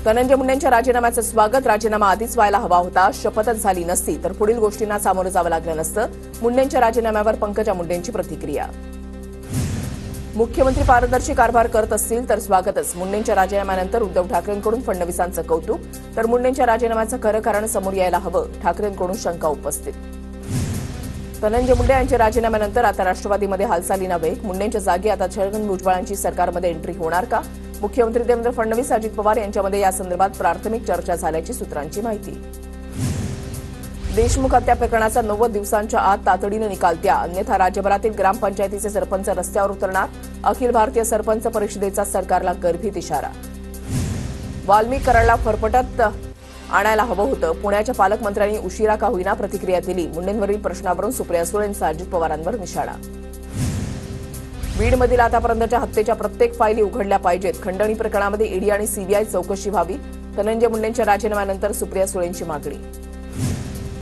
धनंजय मुंडेंच्या राजीनाम्याचं स्वागत. राजीनामा आधीच व्हायला हवा होता. शपथच झाली नसती तर पुढील गोष्टींना सामोरं जावं लागलं नसतं. मुंडेंच्या राजीनाम्यावर पंकजा मुंडेंची प्रतिक्रिया. मुख्यमंत्री पारदर्शी कारभार करत असतील तर स्वागतच. मुंडेंच्या राजीनाम्यानंतर उद्धव ठाकरेंकडून फडणवीसांचं कौतुक. तर मुंडेंच्या राजीनाम्याचं खरं कारण समोर यायला हवं. ठाकरेंकडून शंका उपस्थित. धनंजय मुंडे यांच्या राजीनाम्यानंतर आता राष्ट्रवादीमध्ये हालचालींना वेग. मुंडेंच्या जागी आता छगन भुजबळांची सरकारमध्ये एंट्री होणार का? मुख्यमंत्री देवेंद्र फडणवीस अजित पवार यांच्यामध्ये या संदर्भात प्राथमिक चर्चा झाल्याची सूत्रांची माहिती. देशमुख हत्या प्रकरणाचा 90 दिवसांच्या आत तातडीने निकाल द्या, अन्यथा राज्यभरातील ग्रामपंचायतीचे सरपंच रस्त्यावर उतरणार. अखिल भारतीय सरपंच परिषदेचा सरकारला गर्भित इशारा. वाल्मिक कराडला फरफटत आणायला हवं होतं. पुण्याच्या पालकमंत्र्यांनी उशिरा का होईना प्रतिक्रिया दिली. मुंडेंवरील प्रश्नावरून सुप्रिया सुळेंचा अजित पवारांवर निशाणा. बीडमधील आतापर्यंतच्या हत्येच्या प्रत्येक फायली उघडल्या पाहिजेत. खंडणी प्रकरणामध्ये ईडी आणि सीबीआय चौकशी व्हावी. धनंजय मुंडेंच्या राजीनाम्यानंतर सुप्रिया सुळेंची मागणी.